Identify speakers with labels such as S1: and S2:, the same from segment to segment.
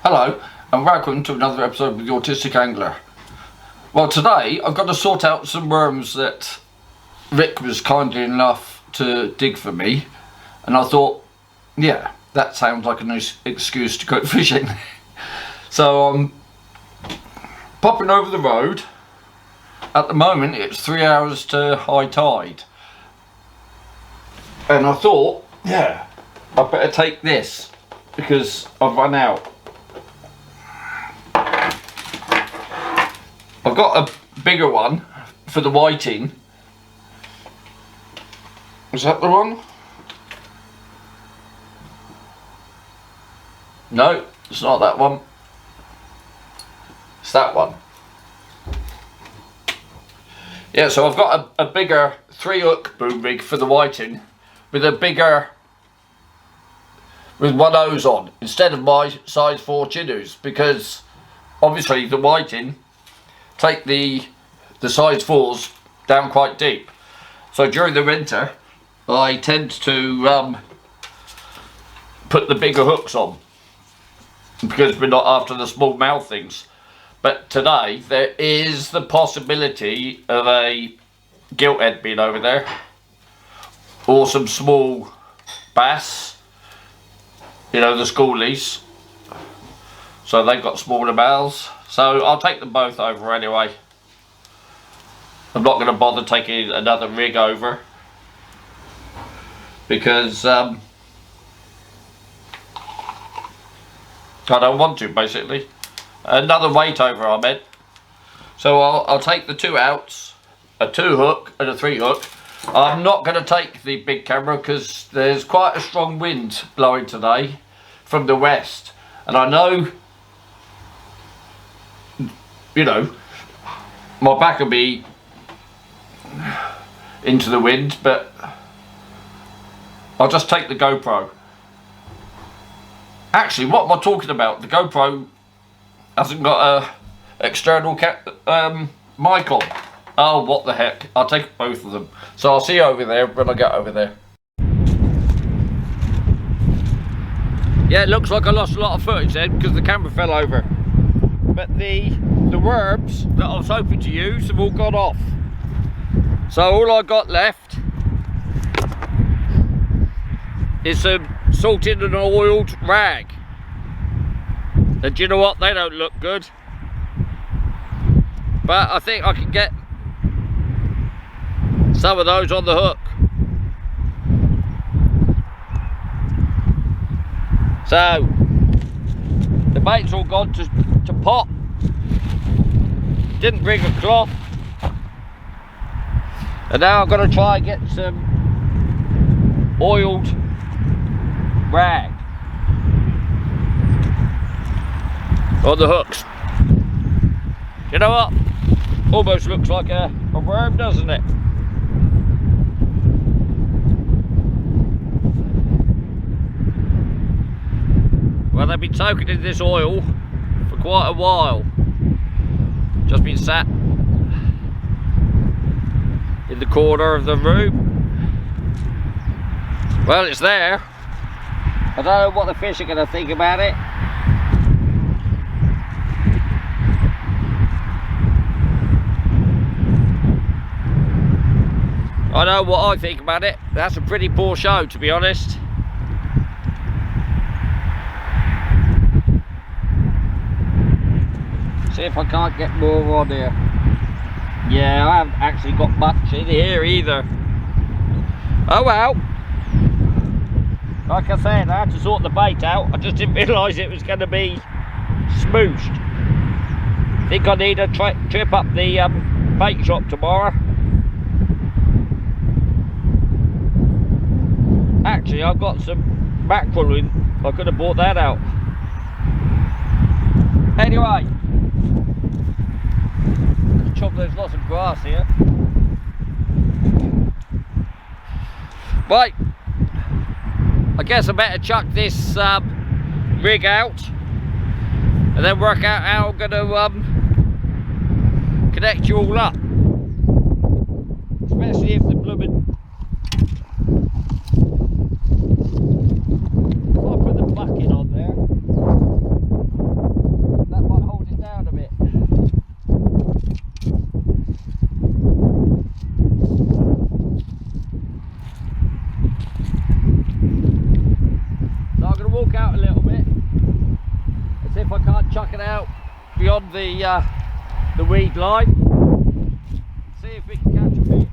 S1: Hello and welcome to another episode with the Autistic Angler. Well, today I've got to sort out some worms that Rick was kindly enough to dig for me, and I thought, yeah, that sounds like a nice excuse to go fishing. So I'm popping over the road. At the moment it's 3 hours to high tide, and I thought, yeah, I better take this because I've run out. I've got a bigger one for the whiting. Is that the one? No, it's not that one. It's that one. Yeah, so I've got a bigger 3-hook boom rig for the whiting with a bigger, with one hose on instead of my size 4 chinoos, because obviously the whiting take the size 4s down quite deep. So during the winter I tend to put the bigger hooks on because we're not after the small mouth things. But today there is the possibility of a gilt head being over there, or some small bass, you know, the schoolies. So they've got smaller mouths, so I'll take them both over anyway. I'm not going to bother taking another rig over because I don't want to, basically. Another weight over, I meant. So I'll take the 2 outs, a 2-hook and a 3-hook. I'm not going to take the big camera because there's quite a strong wind blowing today from the west, and I know, you know, my back will be into the wind, but I'll just take the GoPro. Actually, what am I talking about? The GoPro hasn't got a external mic on. Oh, what the heck. I'll take both of them. So I'll see you over there when I get over there. Yeah, it looks like I lost a lot of footage then because the camera fell over. But the worms that I was hoping to use have all gone off. So all I got left is some salted and oiled rag. And do you know what? They don't look good. But I think I can get some of those on the hook. So the bait's all gone to pot. Didn't bring a cloth. And now I'm going to try and get some oiled rag on the hooks. You know what? Almost looks like a worm, doesn't it? Well, they've been soaking in this oil for quite a while. Just been sat in the corner of the room. Well, it's there. I don't know what the fish are going to think about it. I know what I think about it. That's a pretty poor show, to be honest. See if I can't get more on here. Yeah, I haven't actually got much in here either. Oh well. Like I said, I had to sort the bait out. I just didn't realise it was going to be smooshed. I think I need a trip up the bait shop tomorrow. Actually, I've got some mackerel in. I could have bought that out. Anyway, there's lots of grass here. Right, I guess I better chuck this rig out and then work out how I'm going to connect you all up, especially if the blooming, if I put the bucket on there, if I can't chuck it out beyond the weed line. See if we can catch a bit.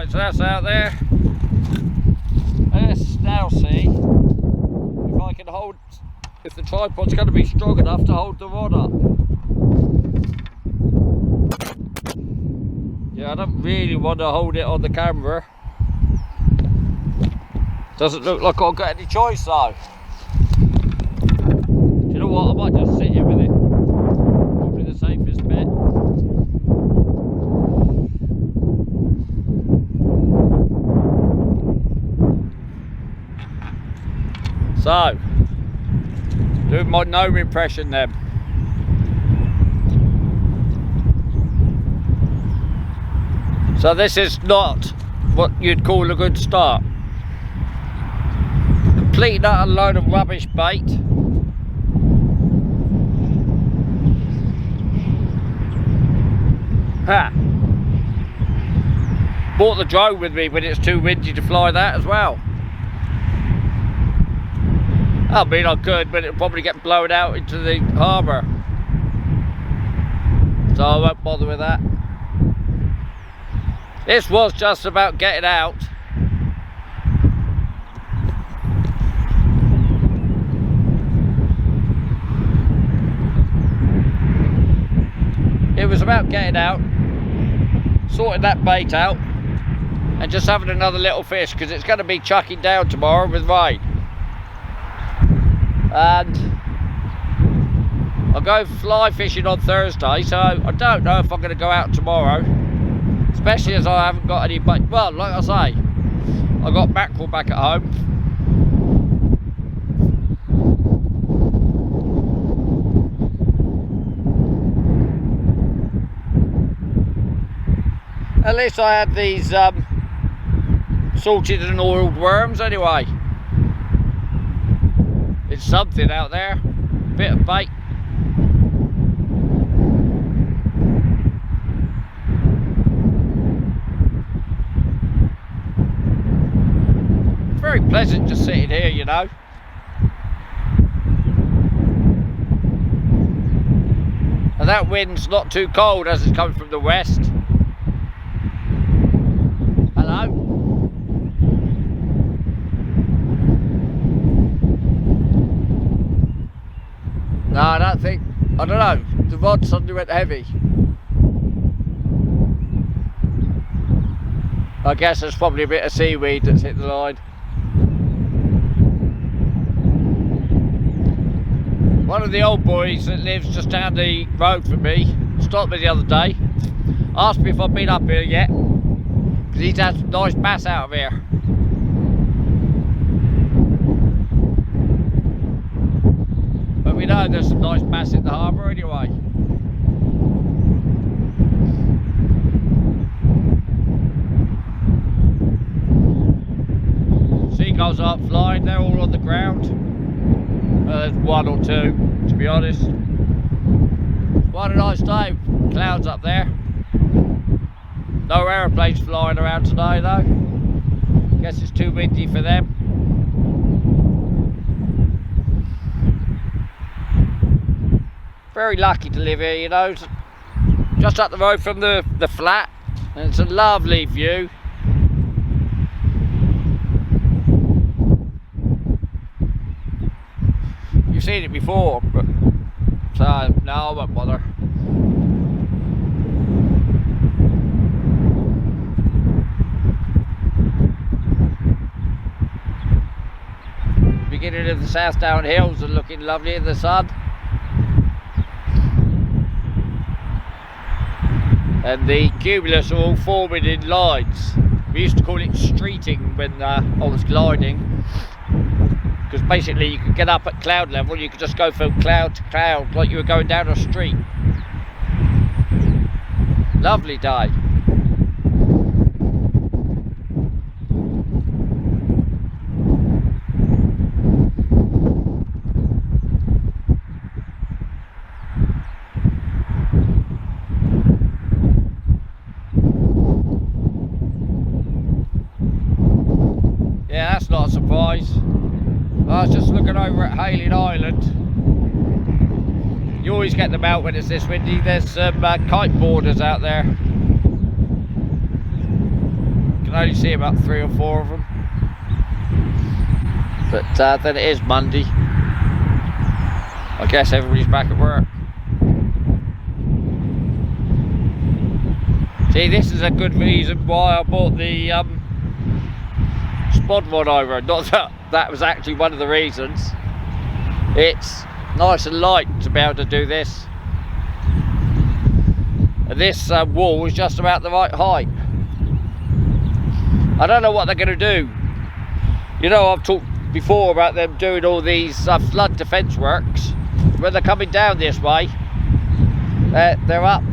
S1: So that's out there. Let's now see if I can hold, if the tripod's going to be strong enough to hold the rod up. Yeah, I don't really want to hold it on the camera. Doesn't look like I've got any choice though. Do you know what? I might just sit here with it. Probably the safest bet. So, doing my gnome impression then. So this is not what you'd call a good start. Complete and utter load of rubbish bait. Ha! Brought the drone with me when it's too windy to fly that as well. I mean I could, but it'll probably get blown out into the harbour. So I won't bother with that. This was just about getting out. It was about getting out, sorting that bait out, and just having another little fish, because it's going to be chucking down tomorrow with rain. And I'll go fly fishing on Thursday, so I don't know if I'm going to go out tomorrow, especially as I haven't got any bait. Well, like I say, I got mackerel back at home. At least I had these salted and oiled worms anyway. It's something out there, bit of bait. Very pleasant just sitting here, you know. And that wind's not too cold as it's coming from the west. Hello. No, I don't know, the rod suddenly went heavy. I guess there's probably a bit of seaweed that's hit the line. One of the old boys that lives just down the road from me stopped me the other day, asked me if I'd been up here yet, because he's had some nice bass out of here. But we know there's some nice bass in the harbour anyway. Seagulls aren't flying, they're all on the ground. There's one or two, to be honest. Quite a nice day, clouds up there. No aeroplanes flying around today though. Guess it's too windy for them. very lucky to live here, you know. It's just up the road from the flat, and it's a lovely view. You've seen it before, but so no, I won't bother. Beginning of the Southdown Hills are looking lovely in the sun. And the cumulus are all forming in lines. We used to call it streeting when I was gliding, because basically you could get up at cloud level, you could just go from cloud to cloud like you were going down a street. Lovely day. Yeah, that's not a surprise. I was just looking over at Hayling Island. You always get them out when it's this windy. There's some kite boarders out there. You can only see about 3 or 4 of them. But then it is Monday. I guess everybody's back at work. See, this is a good reason why I bought the Spod rod over. Not that that was actually one of the reasons. It's nice and light to be able to do this. And this wall is just about the right height. I don't know what they're going to do. You know, I've talked before about them doing all these flood defence works. When they're coming down this way, they're up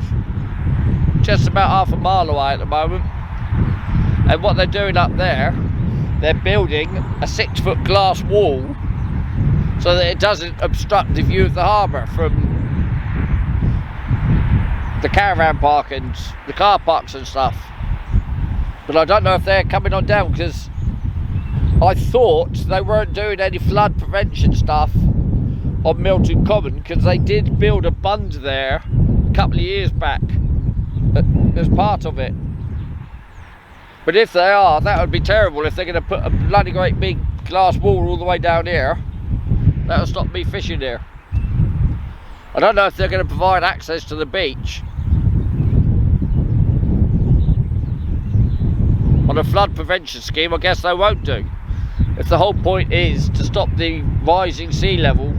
S1: just about half a mile away at the moment. And what they're doing up there, they're building a 6-foot glass wall so that it doesn't obstruct the view of the harbour from the caravan park and the car parks and stuff. But I don't know if they're coming on down, because I thought they weren't doing any flood prevention stuff on Milton Common, because they did build a bund there a couple of years back as part of it. But if they are, that would be terrible if they're going to put a bloody great big glass wall all the way down here. That'll stop me fishing here. I don't know if they're going to provide access to the beach. On a flood prevention scheme, I guess they won't do. If the whole point is to stop the rising sea level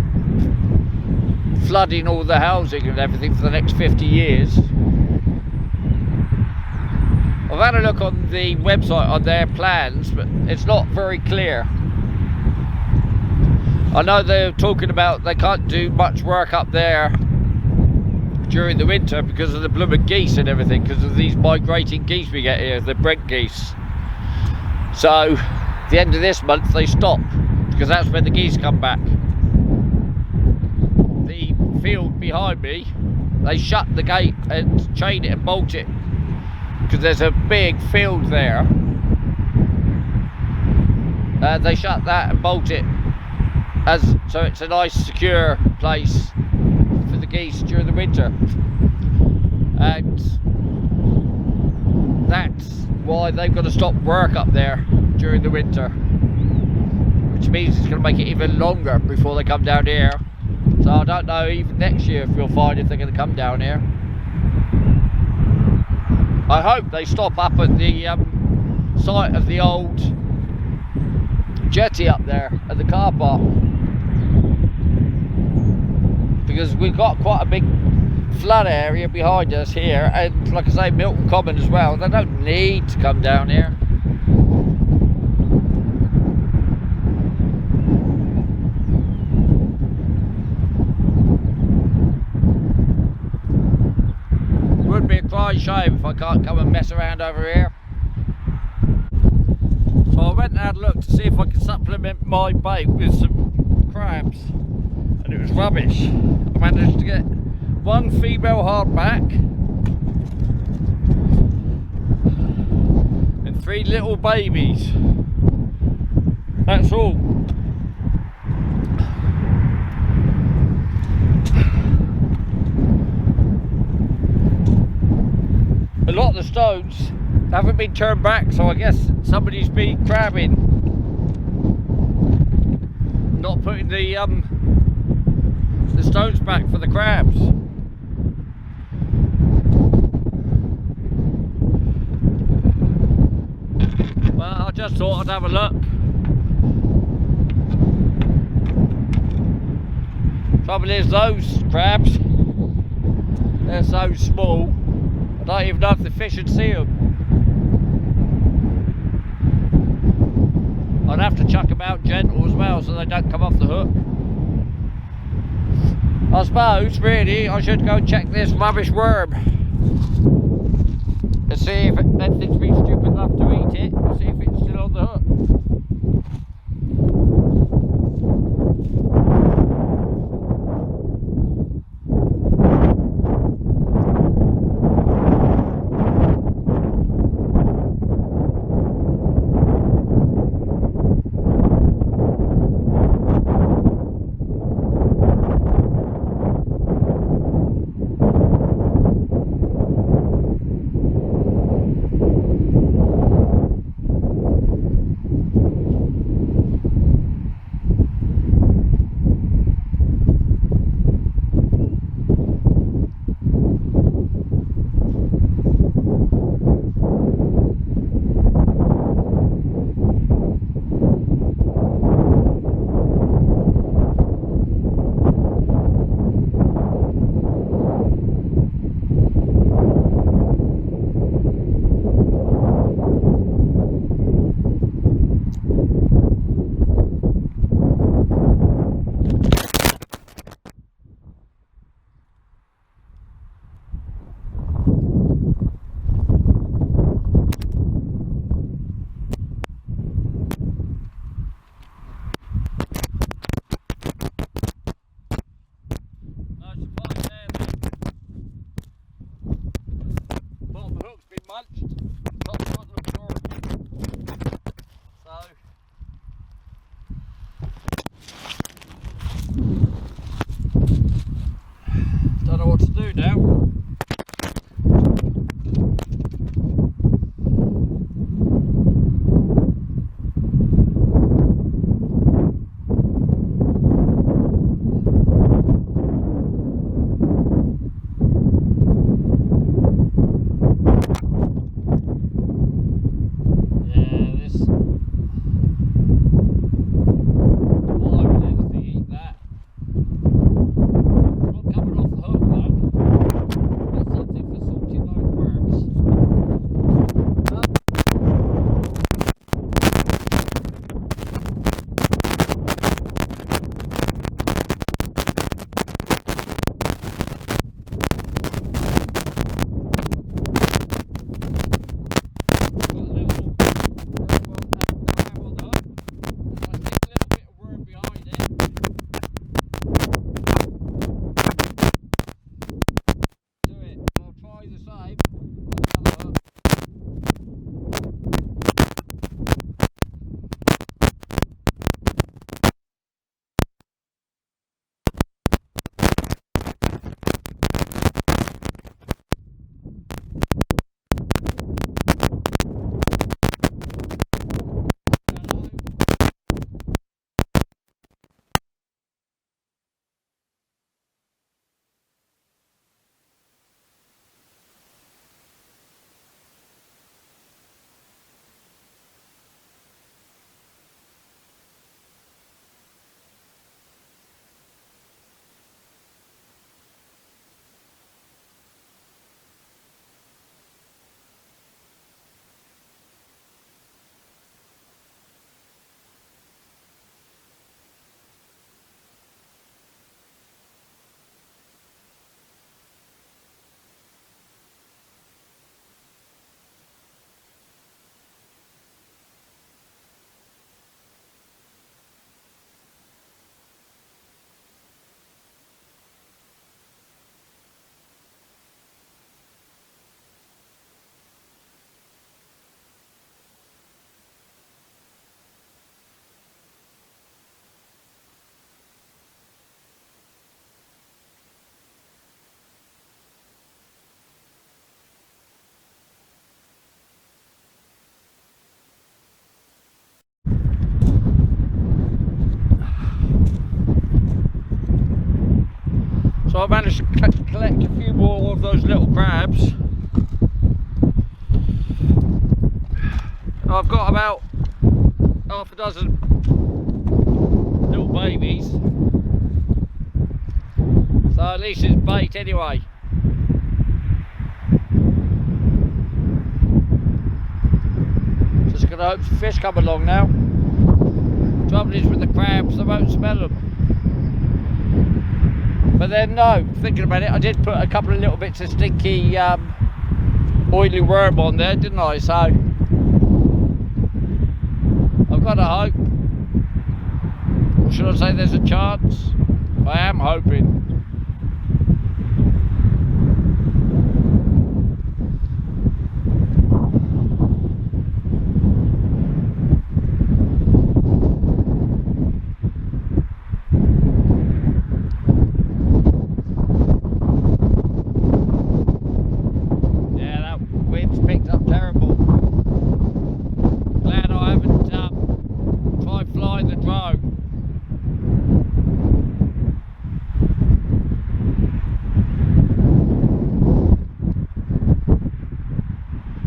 S1: flooding all the housing and everything for the next 50 years. I've had a look on the website on their plans, but it's not very clear. I know they're talking about they can't do much work up there during the winter because of the blooming geese and everything, because of these migrating geese we get here, the Brent geese. So, at the end of this month they stop, because that's when the geese come back. The field behind me, they shut the gate and chain it and bolt it, because there's a big field there. They shut that and bolt it, so it's a nice secure place for the geese during the winter. And that's why they've got to stop work up there during the winter, which means it's going to make it even longer before they come down here. So I don't know even next year if we'll find if they're going to come down here. I hope they stop up at the site of the old jetty up there at the car park, because we've got quite a big flood area behind us here, and like I say, Milton Common as well. They don't need to come down here. Would be a crying shame if I can't come and mess around over here. So I went and had a look to see if I could supplement my bait with some crabs, and it was rubbish. I managed to get one female hardback and 3 little babies. That's all. got the stones, they haven't been turned back, so I guess somebody's been crabbing, not putting the stones back for the crabs. Well, I just thought I'd have a look. Trouble is, those crabs, they're so small, I don't even know if the fish would see them. I'd have to chuck them out gentle as well so they don't come off the hook. I suppose, really, I should go check this rubbish worm and see if anything's been stupid enough to eat it, and see if it's still on the hook. So I managed to collect a few more of those little crabs. I've got about half a dozen little babies. So at least it's bait anyway. Just gonna hope some fish come along now. Trouble is with the crabs, I won't smell them. But then no, thinking about it, I did put a couple of little bits of stinky oily worm on there, didn't I? So I've got to hope. Or should I say there's a chance? I am hoping.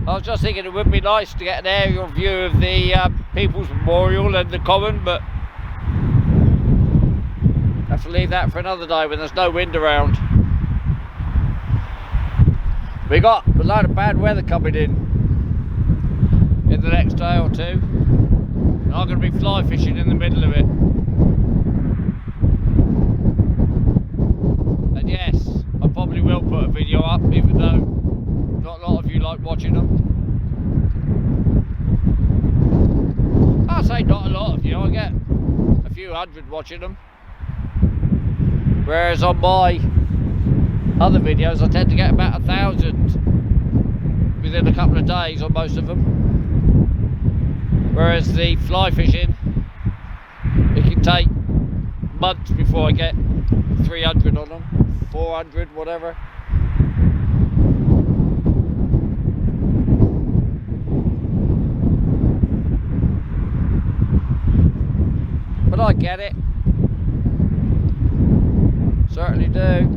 S1: I was just thinking it would be nice to get an aerial view of the People's Memorial and the Common, but I have to leave that for another day when there's no wind around. We got a lot of bad weather coming in the next day or two, and I'm going to be fly fishing in the middle of it. And yes, I probably will put a video up, even though not a lot of you like watching them. I'll say not a lot of you, I get a few hundred watching them. Whereas on my other videos I tend to get about 1,000 within a couple of days on most of them. Whereas the fly fishing, it can take months before I get 300 on them, 400, whatever. But I get it, certainly do.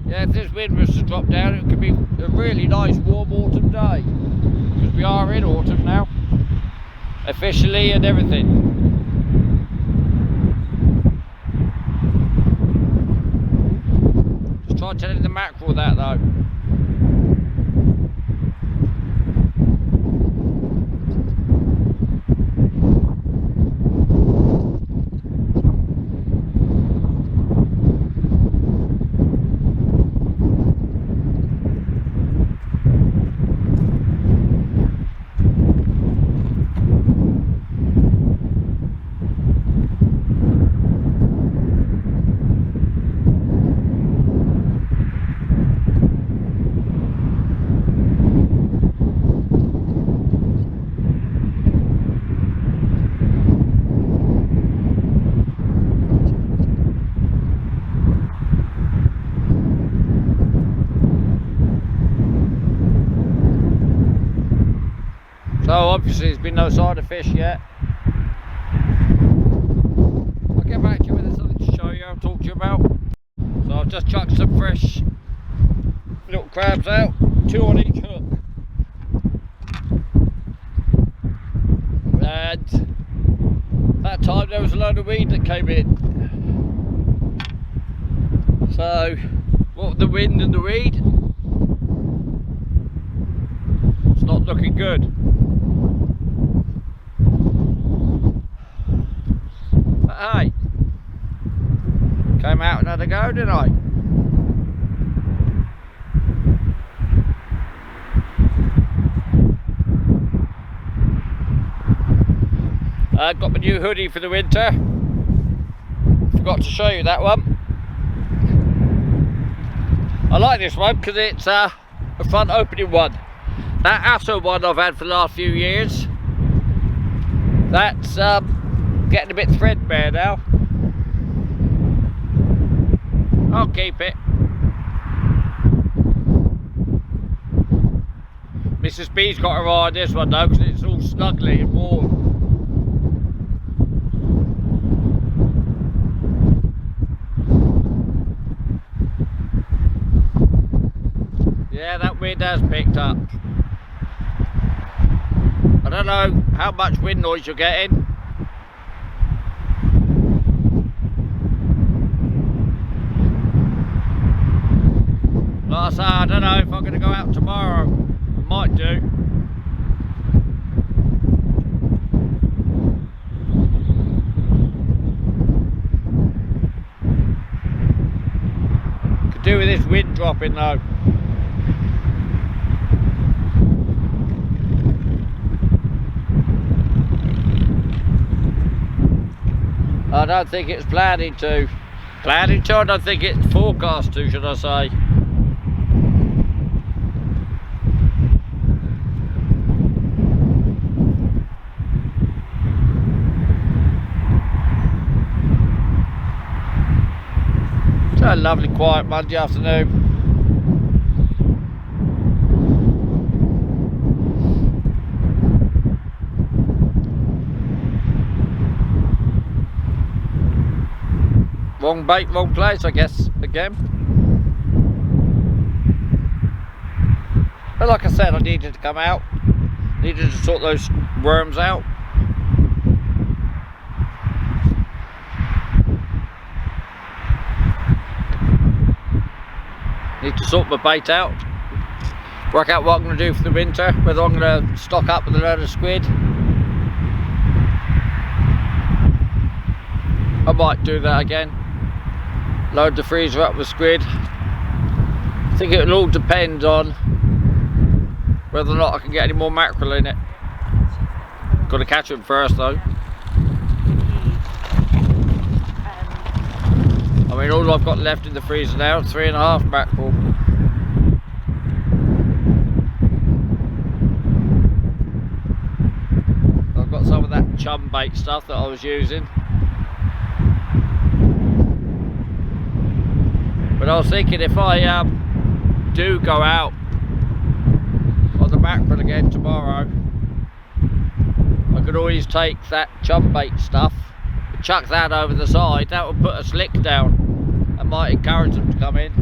S1: Yeah, if this wind was to drop down, it could be a really nice warm autumn day. Because we are in autumn now, officially, and everything. Just try telling the mackerel that though. So obviously there's been no sign of fish yet. I'll get back to you with something to show you, I'll talk to you about. So I've just chucked some fresh little crabs out, 2 on each hook. And that time there was a load of weed that came in. So what with the wind and the weed, it's not looking good. Hey, came out and had a go, didn't I? Got my new hoodie for the winter. Forgot to show you that one. I like this one because it's a front opening one. That ASSO one I've had for the last few years, that's
S2: Getting a bit threadbare now. I'll keep it. Mrs. B's got her eye on this one though, because it's all snuggly and warm. Yeah, that wind has picked up. I don't know how much wind noise you're getting. Like I say, I don't know if I'm going to go out tomorrow. I might do. Could do with this wind dropping though. I don't think it's planning to. Planning to, I don't think it's forecast to, should I say. It's a lovely quiet Monday afternoon. Wrong bait, wrong place, I guess, again. But like I said, I needed to come out. Needed to sort those worms out. Need to sort my bait out. Work out what I'm going to do for the winter. Whether I'm going to stock up with a load of squid. I might do that again. Load the freezer up with squid. I think it'll all depend on whether or not I can get any more mackerel in it. Got to catch them first though. I mean, all I've got left in the freezer now is 3.5 mackerel. I've got some of that chum bait stuff that I was using. But I was thinking if I do go out on the mackerel again tomorrow, I could always take that chum bait stuff, chuck that over the side. That would put a slick down and might encourage them to come in.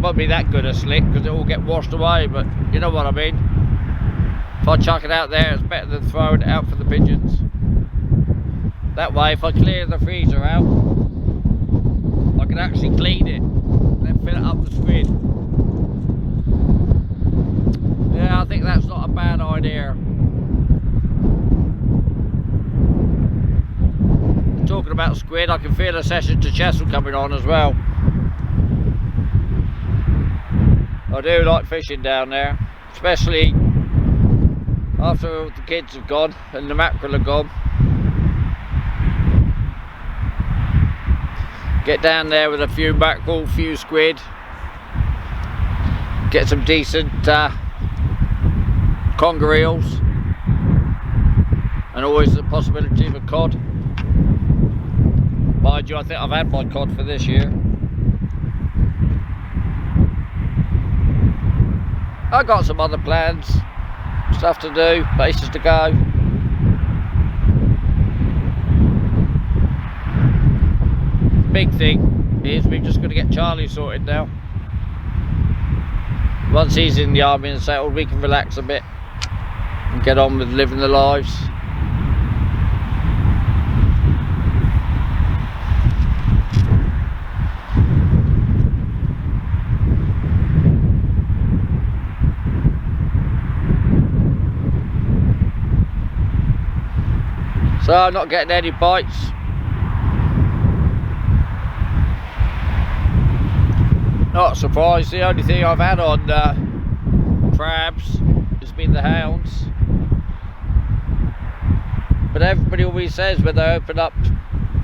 S2: Won't be that good a slick because it will get washed away, but you know what I mean. If I chuck it out there, it's better than throwing it out for the pigeons. That way, if I clear the freezer out, I can actually clean it, then fill it up with squid. Yeah, I think that's not a bad idea. Talking about squid, I can feel a session to Chesil coming on as well. I do like fishing down there, especially after the kids have gone and the mackerel are gone. Get down there with a few mackerel, few squid, get some decent conger eels, and always the possibility of a cod. Mind you, I think I've had my cod for this year. I got some other plans, stuff to do, places to go. Big thing is we're just going to get Charlie sorted now. Once he's in the army and settled, we can relax a bit and get on with living the lives. So I'm not getting any bites. Not surprised, the only thing I've had on crabs has been the hounds. But everybody always says when they open up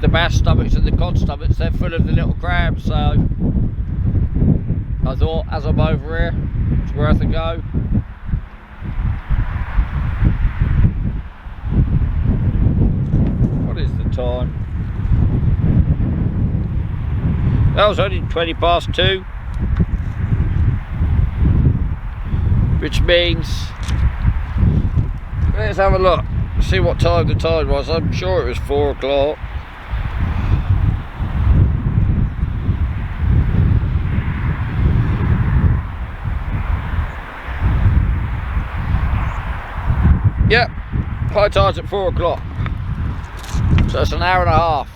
S2: the bass stomachs and the cod stomachs, they're full of the little crabs, so I thought as I'm over here, it's worth a go. time. That was only 20 past 2, which means, let's have a look, see what time the tide was. I'm sure it was 4 o'clock. Yep, high tide's at 4 o'clock, so it's an hour and a half.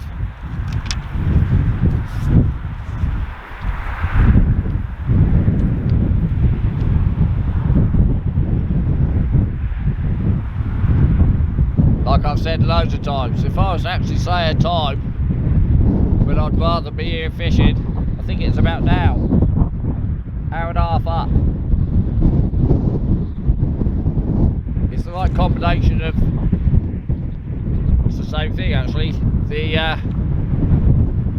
S2: Like I've said loads of times, if I was to actually say a time when I'd rather be here fishing, I think it's about now, hour and a half up. It's the right combination of, it's the same thing actually, the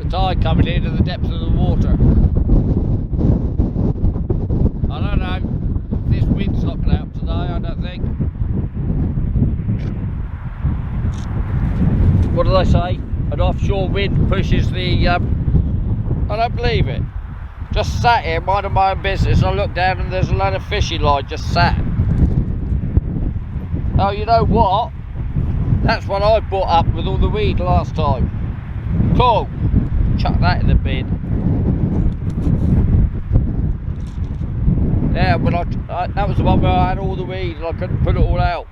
S2: tide coming in and the depth of the water. I don't know, this wind's not going to help today, I don't think. What do they say? An offshore wind pushes the, I don't believe it. Just sat here minding my own business, I look down and there's a load of fishing line just sat. Oh, you know what? That's what I brought up with all the weed last time. Cool. Chuck that in the bin. Yeah, but that was the one where I had all the weed and I couldn't put it all out.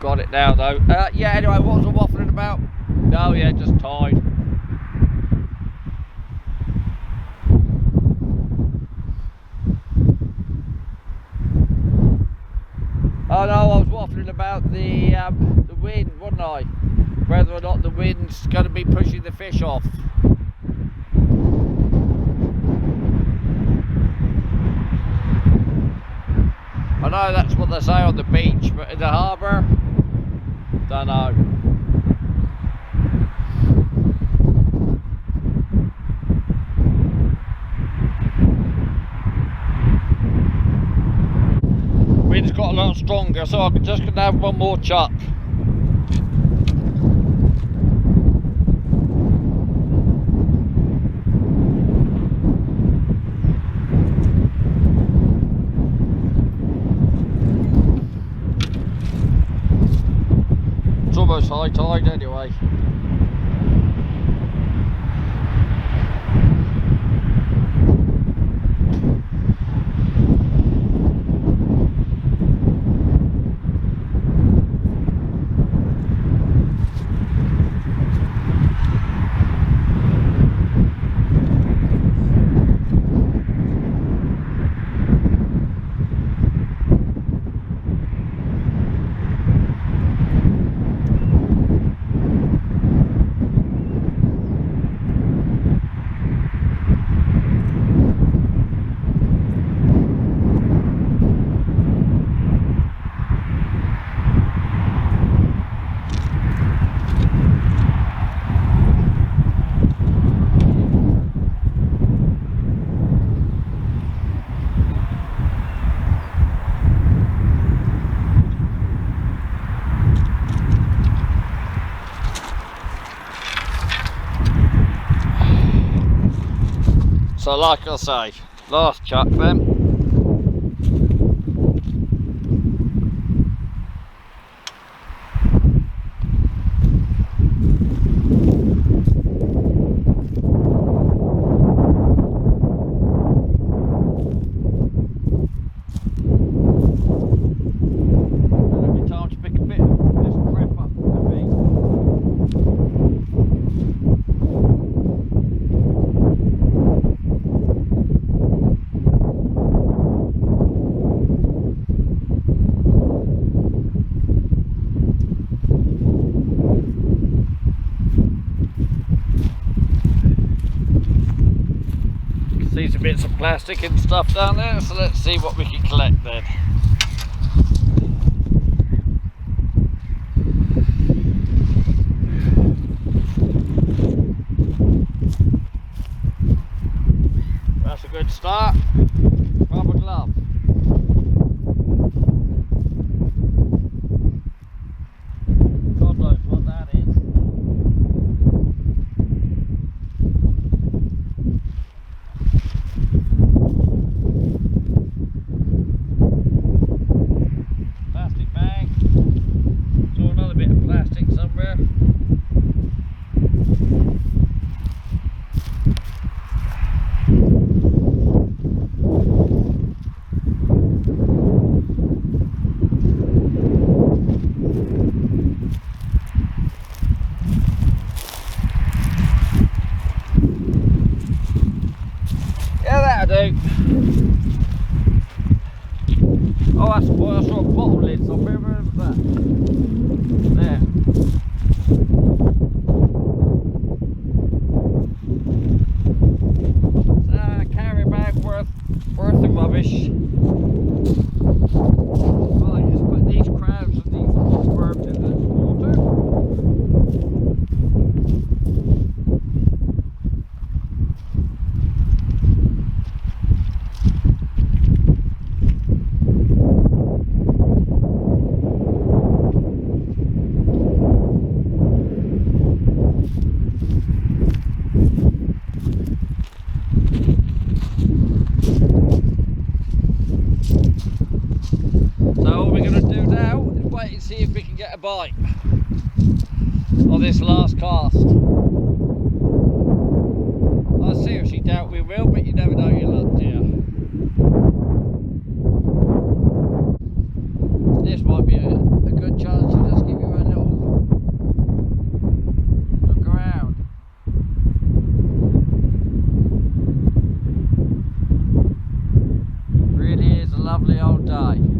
S2: Got it now though. Yeah, anyway, what was I waffling about? Oh yeah, just tide. Oh no, I was waffling about the wind, wasn't I? Whether or not the wind's going to be pushing the fish off. I know that's what they say on the beach, but in the harbour, don't know. Wind's got a lot stronger, so I'm just going to have one more chuck. It's almost high tide anyway. So like I say, last chuck then. Time to pick a bit of this crap up for me. See some bits of plastic and stuff down there, so let's see what we can collect then. That's a good start. Rubber glove. God knows what that What's that? There. Carry bag worth of rubbish. Well, I just put these crabs and these worms in the water. So all we're going to do now is wait and see if we can get a bite on this last cast. I seriously doubt we will, but you never know your luck, dear. This might be a good chance to just give you a little look around. Really is a lovely old day.